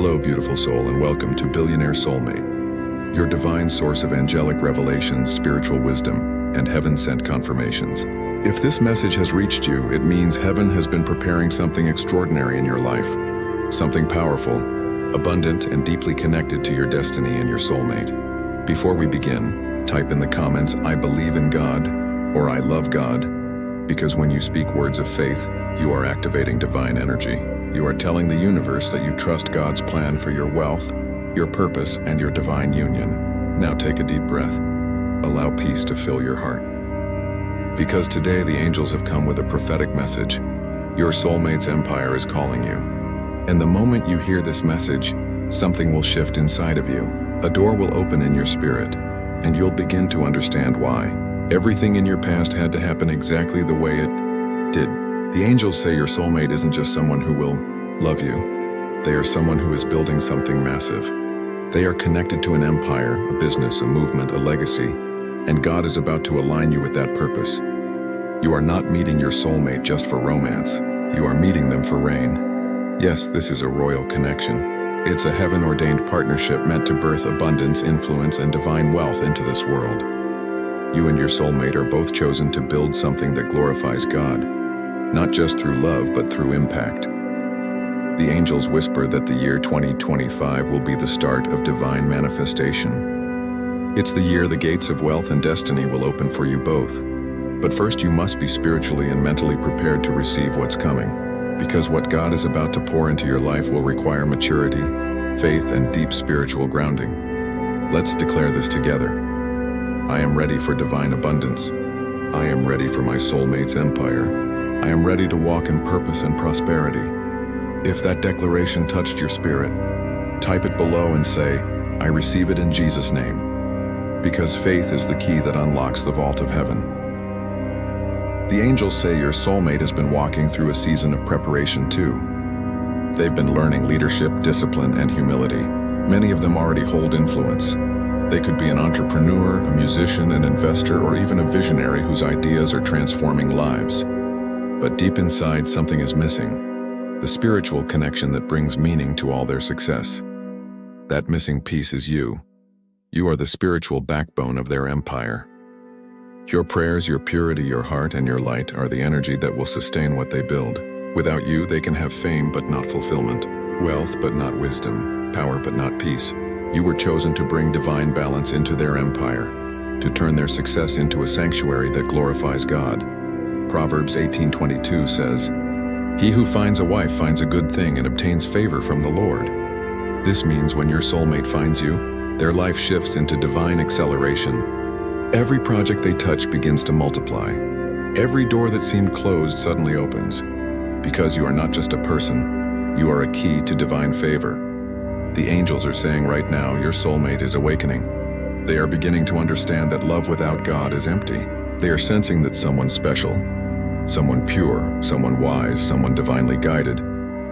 Hello, beautiful soul, and welcome to Billionaire Soulmate, your divine source of angelic revelations, spiritual wisdom, and heaven-sent confirmations. If this message has reached you, it means heaven has been preparing something extraordinary in your life, something powerful, abundant, and deeply connected to your destiny and your soulmate. Before we begin, type in the comments, "I believe in God," or "I love God," because when you speak words of faith, you are activating divine energy. You are telling the universe that you trust God's plan for your wealth, your purpose, and your divine union. Now take a deep breath. Allow peace to fill your heart. Because today the angels have come with a prophetic message. Your soulmate's empire is calling you. And the moment you hear this message, something will shift inside of you. A door will open in your spirit, and you'll begin to understand why. Everything in your past had to happen exactly the way it did. The angels say your soulmate isn't just someone who will love you. They are someone who is building something massive. They are connected to an empire, a business, a movement, a legacy, and God is about to align you with that purpose. You are not meeting your soulmate just for romance. You are meeting them for reign. Yes, this is a royal connection. It's a heaven-ordained partnership meant to birth abundance, influence, and divine wealth into this world. You and your soulmate are both chosen to build something that glorifies God. Not just through love, but through impact. The angels whisper that the year 2025 will be the start of divine manifestation. It's the year the gates of wealth and destiny will open for you both. But first you must be spiritually and mentally prepared to receive what's coming, because what God is about to pour into your life will require maturity, faith, and deep spiritual grounding. Let's declare this together. I am ready for divine abundance. I am ready for my soulmate's empire. I am ready to walk in purpose and prosperity. If that declaration touched your spirit, type it below and say, "I receive it in Jesus' name." Because faith is the key that unlocks the vault of heaven. The angels say your soulmate has been walking through a season of preparation too. They've been learning leadership, discipline, and humility. Many of them already hold influence. They could be an entrepreneur, a musician, an investor, or even a visionary whose ideas are transforming lives. But deep inside, something is missing. The spiritual connection that brings meaning to all their success. That missing piece is you. You are the spiritual backbone of their empire. Your prayers, your purity, your heart, and your light are the energy that will sustain what they build. Without you, they can have fame but not fulfillment, wealth but not wisdom, power but not peace. You were chosen to bring divine balance into their empire, to turn their success into a sanctuary that glorifies God. Proverbs 18:22 says, "He who finds a wife finds a good thing and obtains favor from the Lord." This means when your soulmate finds you, their life shifts into divine acceleration. Every project they touch begins to multiply. Every door that seemed closed suddenly opens. Because you are not just a person, you are a key to divine favor. The angels are saying right now your soulmate is awakening. They are beginning to understand that love without God is empty. They are sensing that someone special, someone pure, someone wise, someone divinely guided,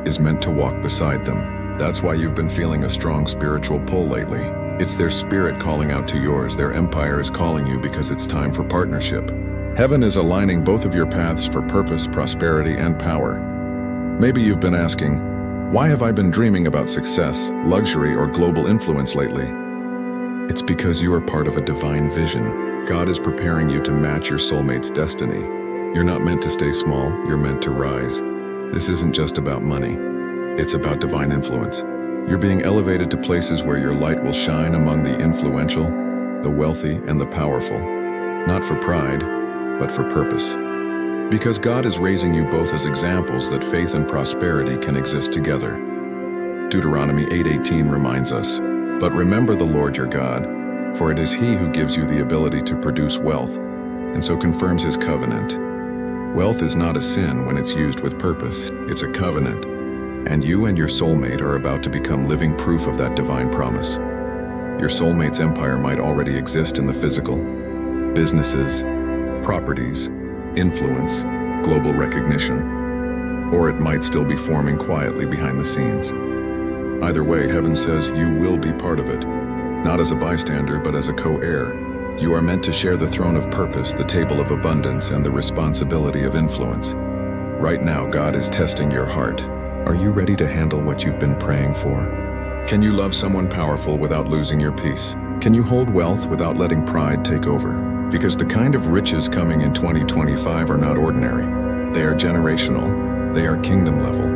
is meant to walk beside them. That's why you've been feeling a strong spiritual pull lately. It's their spirit calling out to yours. Their empire is calling you because it's time for partnership. Heaven is aligning both of your paths for purpose, prosperity, and power. Maybe you've been asking, why have I been dreaming about success, luxury, or global influence lately? It's because you are part of a divine vision. God is preparing you to match your soulmate's destiny. You're not meant to stay small, you're meant to rise. This isn't just about money. It's about divine influence. You're being elevated to places where your light will shine among the influential, the wealthy, and the powerful. Not for pride, but for purpose. Because God is raising you both as examples that faith and prosperity can exist together. Deuteronomy 8:18 reminds us, "But remember the Lord your God, for it is He who gives you the ability to produce wealth, and so confirms His covenant." Wealth is not a sin when it's used with purpose. It's a covenant. And you and your soulmate are about to become living proof of that divine promise. Your soulmate's empire might already exist in the physical. Businesses, properties, influence, global recognition. Or it might still be forming quietly behind the scenes. Either way, heaven says you will be part of it. Not as a bystander, but as a co-heir. You are meant to share the throne of purpose, the table of abundance, and the responsibility of influence. Right now, God is testing your heart. Are you ready to handle what you've been praying for? Can you love someone powerful without losing your peace? Can you hold wealth without letting pride take over? Because the kind of riches coming in 2025 are not ordinary. They are generational. They are kingdom level.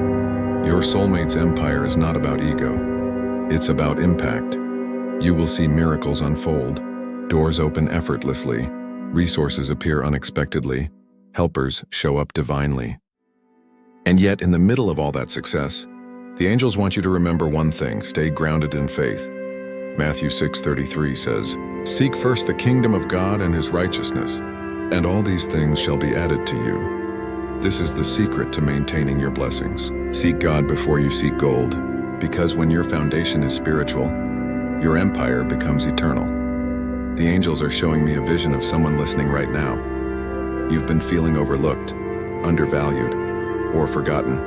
Your soulmate's empire is not about ego. It's about impact. You will see miracles unfold, doors open effortlessly, resources appear unexpectedly, helpers show up divinely. And yet, in the middle of all that success, the angels want you to remember one thing: stay grounded in faith. Matthew 6:33 says, "Seek first the kingdom of God and his righteousness, and all these things shall be added to you." This is the secret to maintaining your blessings. Seek God before you seek gold, because when your foundation is spiritual, your empire becomes eternal. The angels are showing me a vision of someone listening right now. You've been feeling overlooked, undervalued, or forgotten.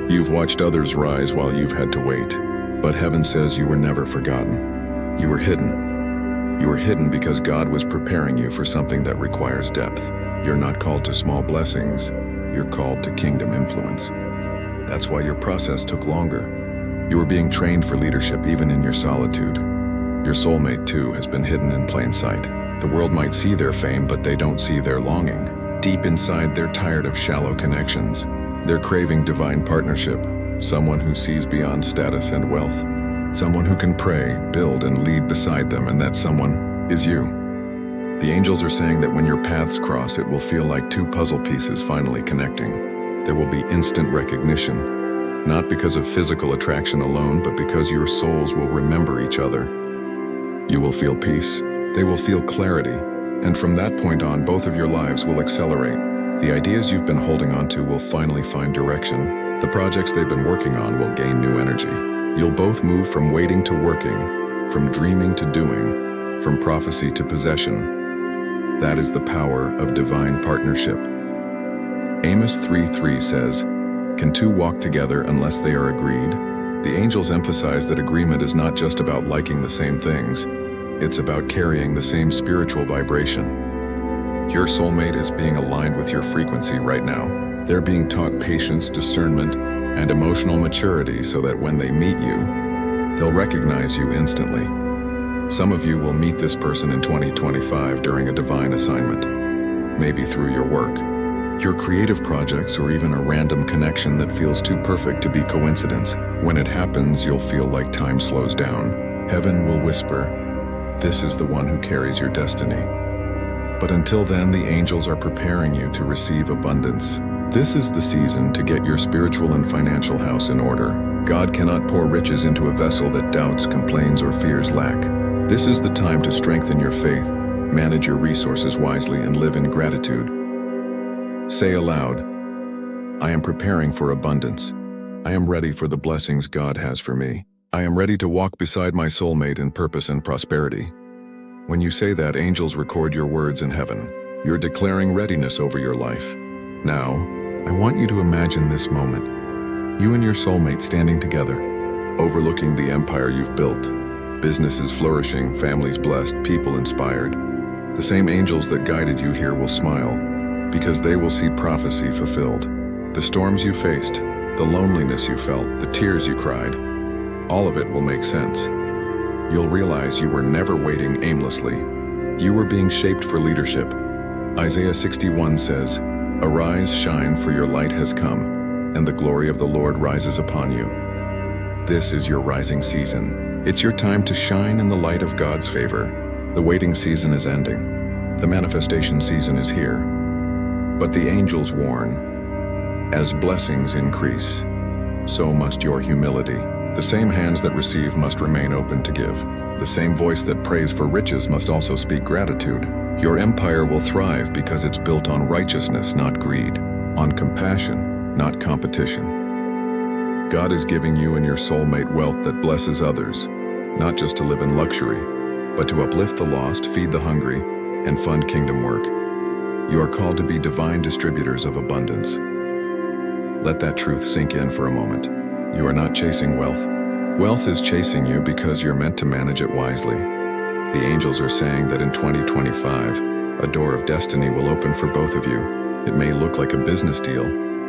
You've watched others rise while you've had to wait, but heaven says you were never forgotten. You were hidden. You were hidden because God was preparing you for something that requires depth. You're not called to small blessings, you're called to kingdom influence. That's why your process took longer. You were being trained for leadership even in your solitude. Your soulmate, too, has been hidden in plain sight. The world might see their fame, but they don't see their longing. Deep inside, they're tired of shallow connections. They're craving divine partnership, someone who sees beyond status and wealth, someone who can pray, build, and lead beside them, and that someone is you. The angels are saying that when your paths cross, it will feel like two puzzle pieces finally connecting. There will be instant recognition, not because of physical attraction alone, but because your souls will remember each other. You will feel peace, they will feel clarity, and from that point on, both of your lives will accelerate. The ideas you've been holding on to will finally find direction. The projects they've been working on will gain new energy. You'll both move from waiting to working, from dreaming to doing, from prophecy to possession. That is the power of divine partnership. Amos 3:3 says, "Can two walk together unless they are agreed?" The angels emphasize that agreement is not just about liking the same things, it's about carrying the same spiritual vibration. Your soulmate is being aligned with your frequency right now. They're being taught patience, discernment, and emotional maturity so that when they meet you, they'll recognize you instantly. Some of you will meet this person in 2025 during a divine assignment, maybe through your work, your creative projects, or even a random connection that feels too perfect to be coincidence. When it happens, you'll feel like time slows down. Heaven will whisper, "This is the one who carries your destiny." But until then, the angels are preparing you to receive abundance. This is the season to get your spiritual and financial house in order. God cannot pour riches into a vessel that doubts, complains, or fears lack. This is the time to strengthen your faith, manage your resources wisely, and live in gratitude. Say aloud, "I am preparing for abundance. I am ready for the blessings God has for me. I am ready to walk beside my soulmate in purpose and prosperity." When you say that, angels record your words in heaven. You're declaring readiness over your life. Now, I want you to imagine this moment. You and your soulmate standing together, overlooking the empire you've built. Businesses flourishing, families blessed, people inspired. The same angels that guided you here will smile, because they will see prophecy fulfilled. The storms you faced, the loneliness you felt, the tears you cried, all of it will make sense. You'll realize you were never waiting aimlessly. You were being shaped for leadership. Isaiah 61 says, "Arise, shine, for your light has come, and the glory of the Lord rises upon you." This is your rising season. It's your time to shine in the light of God's favor. The waiting season is ending. The manifestation season is here. But the angels warn, as blessings increase, so must your humility. The same hands that receive must remain open to give. The same voice that prays for riches must also speak gratitude. Your empire will thrive because it's built on righteousness, not greed, on compassion, not competition. God is giving you and your soulmate wealth that blesses others, not just to live in luxury, but to uplift the lost, feed the hungry, and fund kingdom work. You are called to be divine distributors of abundance. Let that truth sink in for a moment. You are not chasing wealth. Wealth is chasing you because you're meant to manage it wisely. The angels are saying that in 2025, a door of destiny will open for both of you. It may look like a business deal,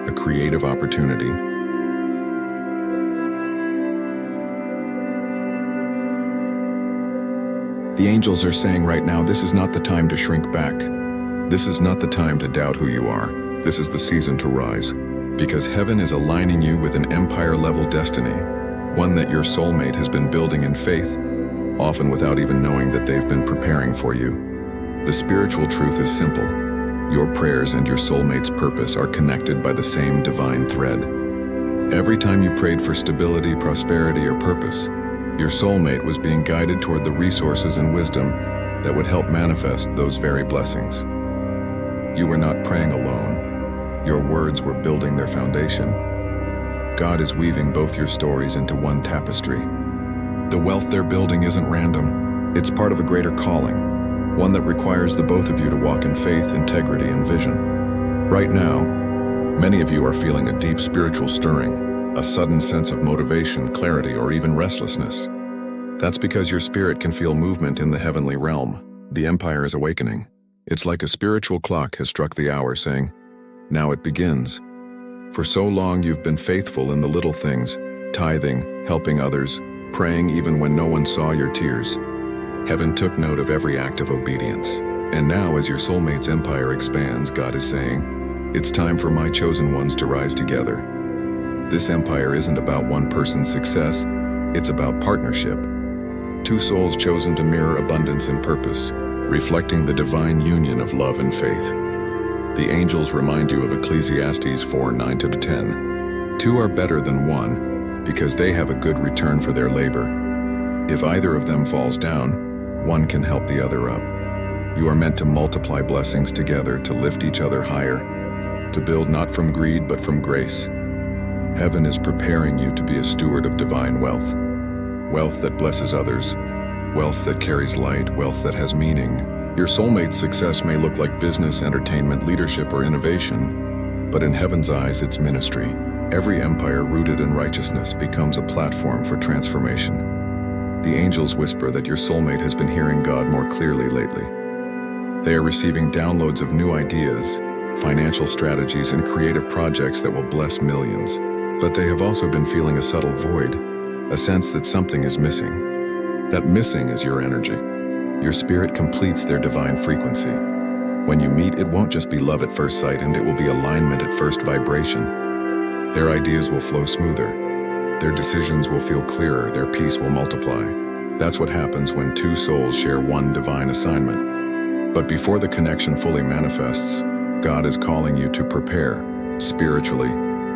a creative opportunity, The angels are saying right now, this is not the time to shrink back. This is not the time to doubt who you are. This is the season to rise. Because heaven is aligning you with an empire-level destiny, one that your soulmate has been building in faith, often without even knowing that they've been preparing for you. The spiritual truth is simple. Your prayers and your soulmate's purpose are connected by the same divine thread. Every time you prayed for stability, prosperity, or purpose, your soulmate was being guided toward the resources and wisdom that would help manifest those very blessings. You were not praying alone. Your words were building their foundation. God is weaving both your stories into one tapestry. The wealth they're building isn't random. It's part of a greater calling, one that requires the both of you to walk in faith, integrity, and vision. Right now, many of you are feeling a deep spiritual stirring, a sudden sense of motivation, clarity, or even restlessness. That's because your spirit can feel movement in the heavenly realm. The empire is awakening. It's like a spiritual clock has struck the hour saying, now it begins. For so long you've been faithful in the little things, tithing, helping others, praying even when no one saw your tears. Heaven took note of every act of obedience. And now as your soulmate's empire expands, God is saying, it's time for my chosen ones to rise together. This empire isn't about one person's success, it's about partnership. Two souls chosen to mirror abundance and purpose, reflecting the divine union of love and faith. The angels remind you of Ecclesiastes 4:9-10. Two are better than one, because they have a good return for their labor. If either of them falls down, one can help the other up. You are meant to multiply blessings together, to lift each other higher, to build not from greed but from grace. Heaven is preparing you to be a steward of divine wealth. Wealth that blesses others, wealth that carries light, wealth that has meaning. Your soulmate's success may look like business, entertainment, leadership, or innovation, but in heaven's eyes, it's ministry. Every empire rooted in righteousness becomes a platform for transformation. The angels whisper that your soulmate has been hearing God more clearly lately. They are receiving downloads of new ideas, financial strategies, and creative projects that will bless millions. But they have also been feeling a subtle void, a sense that something is missing. That missing is your energy. Your spirit completes their divine frequency. When you meet, it won't just be love at first sight, and it will be alignment at first vibration. Their ideas will flow smoother. Their decisions will feel clearer. Their peace will multiply. That's what happens when two souls share one divine assignment. But before the connection fully manifests, God is calling you to prepare, spiritually,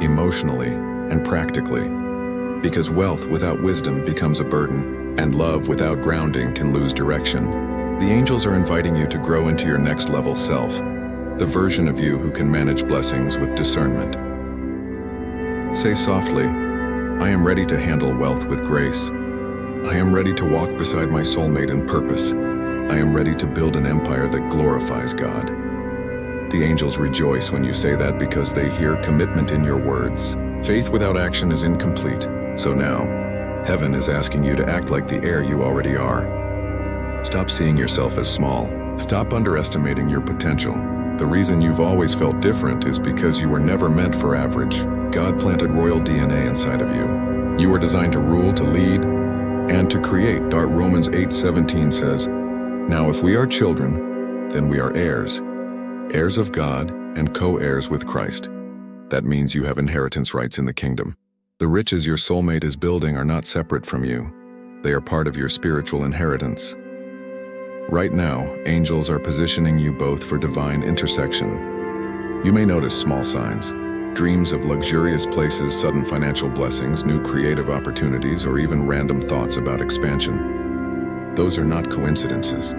emotionally, and practically. Because wealth without wisdom becomes a burden, and love without grounding can lose direction. The angels are inviting you to grow into your next level self, the version of you who can manage blessings with discernment. Say softly, I am ready to handle wealth with grace. I am ready to walk beside my soulmate in purpose. I am ready to build an empire that glorifies God. The angels rejoice when you say that because they hear commitment in your words. Faith without action is incomplete. So now, heaven is asking you to act like the heir you already are. Stop seeing yourself as small. Stop underestimating your potential. The reason you've always felt different is because you were never meant for average. God planted royal DNA inside of you. You were designed to rule, to lead, and to create. Romans 8:17 says, now if we are children, then we are heirs, heirs of God and co-heirs with Christ. That means you have inheritance rights in the kingdom. The riches your soulmate is building are not separate from you. They are part of your spiritual inheritance. Right now, angels are positioning you both for divine intersection. You may notice small signs, dreams of luxurious places, sudden financial blessings, new creative opportunities, or even random thoughts about expansion. Those are not coincidences.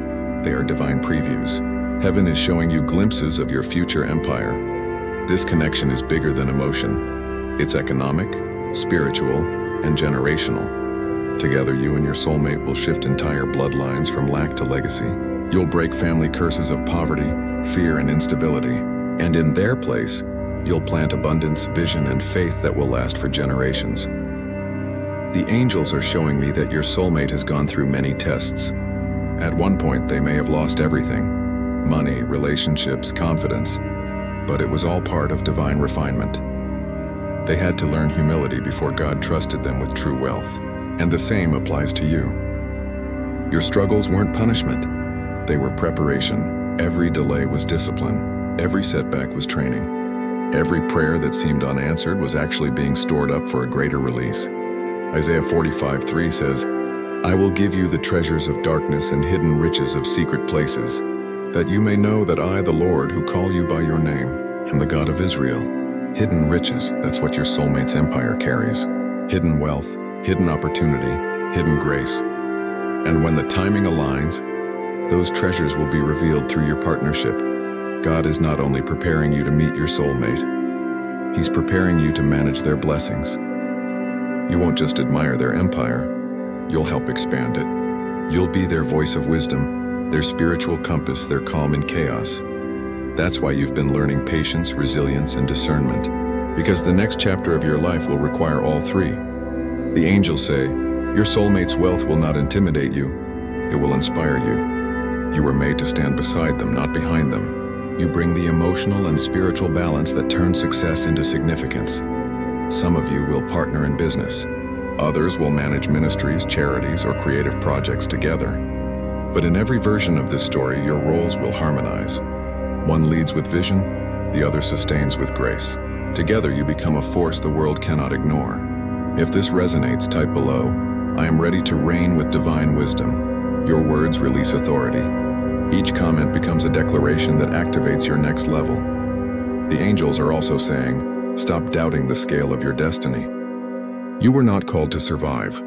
They are divine previews. Heaven is showing you glimpses of your future empire. This connection is bigger than emotion. It's economic, spiritual, and generational. Together, you and your soulmate will shift entire bloodlines from lack to legacy. You'll break family curses of poverty, fear, and instability. And in their place, you'll plant abundance, vision, and faith that will last for generations. The angels are showing me that your soulmate has gone through many tests. At one point, they may have lost everything: money, relationships, confidence. But it was all part of divine refinement. They had to learn humility before God trusted them with true wealth. And the same applies to you. Your struggles weren't punishment. They were preparation. Every delay was discipline. Every setback was training. Every prayer that seemed unanswered was actually being stored up for a greater release. Isaiah 45:3 says, I will give you the treasures of darkness and hidden riches of secret places, that you may know that I, the Lord, who call you by your name, am the God of Israel. Hidden riches, that's what your soulmate's empire carries. Hidden wealth, hidden opportunity, hidden grace. And when the timing aligns, those treasures will be revealed through your partnership. God is not only preparing you to meet your soulmate, He's preparing you to manage their blessings. You won't just admire their empire, you'll help expand it. You'll be their voice of wisdom, their spiritual compass, their calm in chaos. That's why you've been learning patience, resilience, and discernment, because the next chapter of your life will require all three. The angels say, your soulmate's wealth will not intimidate you, it will inspire you. You were made to stand beside them, not behind them. You bring the emotional and spiritual balance that turns success into significance. Some of you will partner in business. Others will manage ministries, charities, or creative projects together. But in every version of this story, your roles will harmonize. One leads with vision, the other sustains with grace. Together you become a force the world cannot ignore. If this resonates, type below, I am ready to reign with divine wisdom. Your words release authority. Each comment becomes a declaration that activates your next level. The angels are also saying, stop doubting the scale of your destiny. You were not called to survive.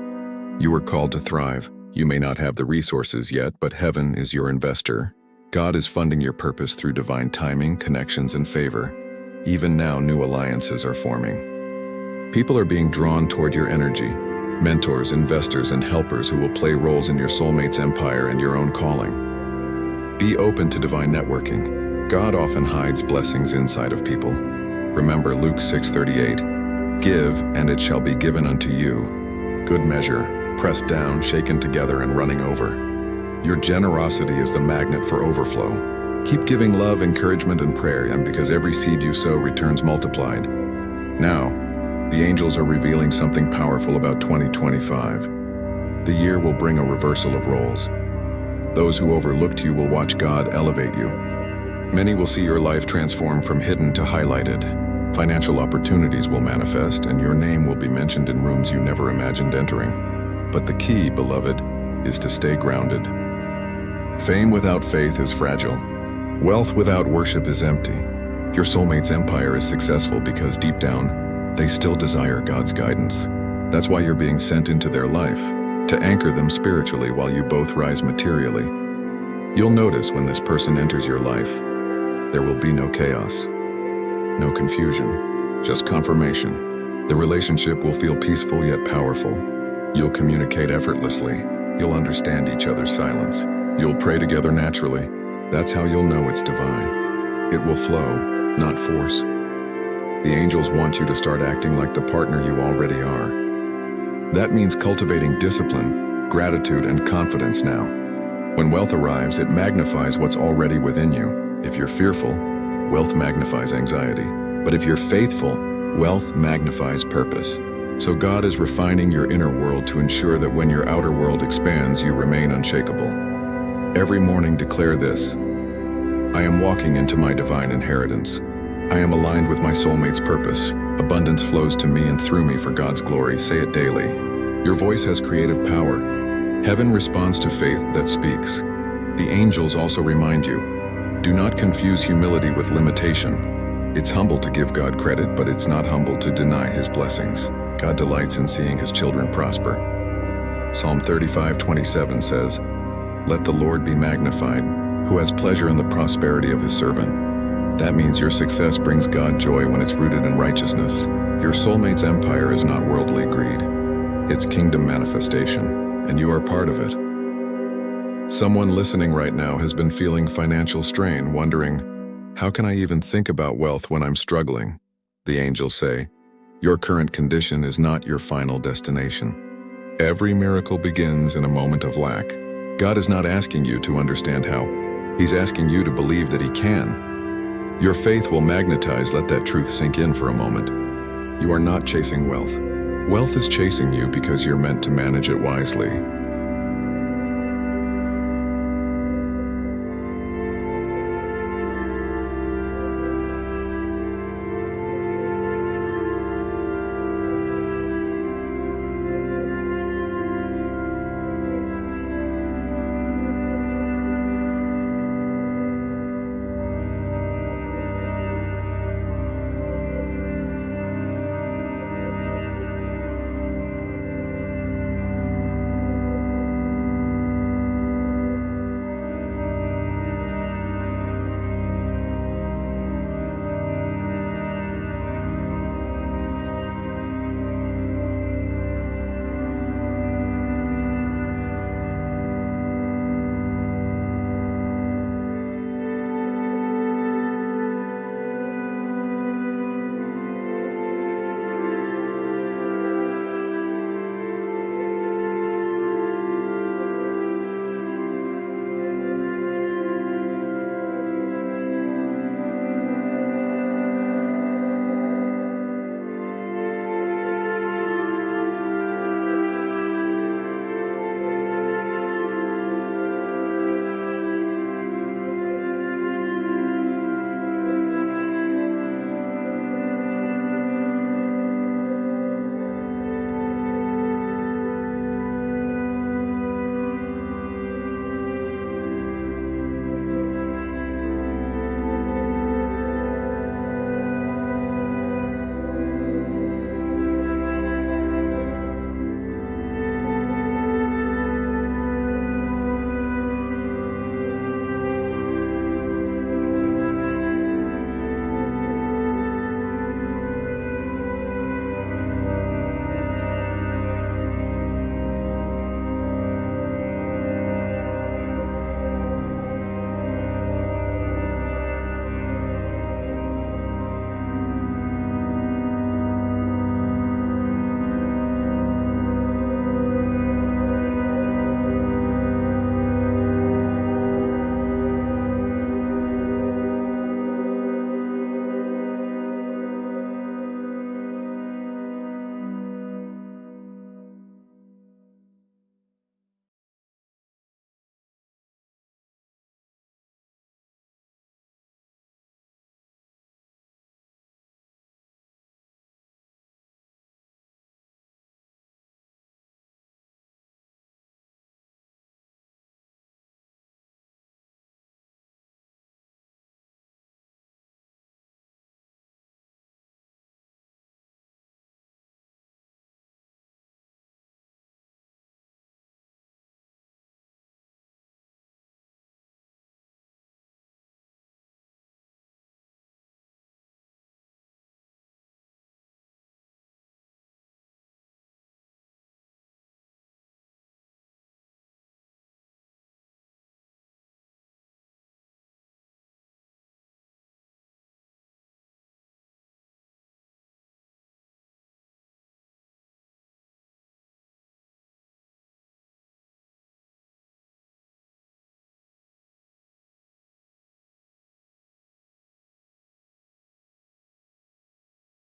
You were called to thrive. You may not have the resources yet, but heaven is your investor. God is funding your purpose through divine timing, connections, and favor. Even now, new alliances are forming. People are being drawn toward your energy. Mentors, investors, and helpers who will play roles in your soulmate's empire and your own calling. Be open to divine networking. God often hides blessings inside of people. Remember Luke 6:38. Give, and it shall be given unto you. Good measure, pressed down, shaken together, and running over. Your generosity is the magnet for overflow. Keep giving love, encouragement, and prayer, and because every seed you sow returns multiplied. Now, the angels are revealing something powerful about 2025. The year will bring a reversal of roles. Those who overlooked you will watch God elevate you. Many will see your life transform from hidden to highlighted. Financial opportunities will manifest, and your name will be mentioned in rooms you never imagined entering. But the key, beloved, is to stay grounded. Fame without faith is fragile. Wealth without worship is empty. Your soulmate's empire is successful because deep down, they still desire God's guidance. That's why you're being sent into their life, to anchor them spiritually while you both rise materially. You'll notice when this person enters your life, there will be no chaos. No confusion, just confirmation. The relationship will feel peaceful yet powerful. You'll communicate effortlessly. You'll understand each other's silence. You'll pray together naturally. That's how you'll know it's divine. It will flow, not force. The angels want you to start acting like the partner you already are. That means cultivating discipline, gratitude, and confidence now. When wealth arrives, it magnifies what's already within you. If you're fearful, wealth magnifies anxiety. But if you're faithful, wealth magnifies purpose. So God is refining your inner world to ensure that when your outer world expands, you remain unshakable. Every morning declare this: I am walking into my divine inheritance. I am aligned with my soulmate's purpose. Abundance flows to me and through me for God's glory. Say it daily. Your voice has creative power. Heaven responds to faith that speaks. The angels also remind you, do not confuse humility with limitation. It's humble to give God credit, but it's not humble to deny His blessings. God delights in seeing His children prosper. Psalm 35:27 says, let the Lord be magnified, who has pleasure in the prosperity of His servant. That means your success brings God joy when it's rooted in righteousness. Your soulmate's empire is not worldly greed. It's kingdom manifestation, and you are part of it. Someone listening right now has been feeling financial strain, wondering, how can I even think about wealth when I'm struggling? The angels say, your current condition is not your final destination. Every miracle begins in a moment of lack. God is not asking you to understand how. He's asking you to believe that He can. Your faith will magnetize. Let that truth sink in for a moment. You are not chasing wealth. Wealth is chasing you because you're meant to manage it wisely.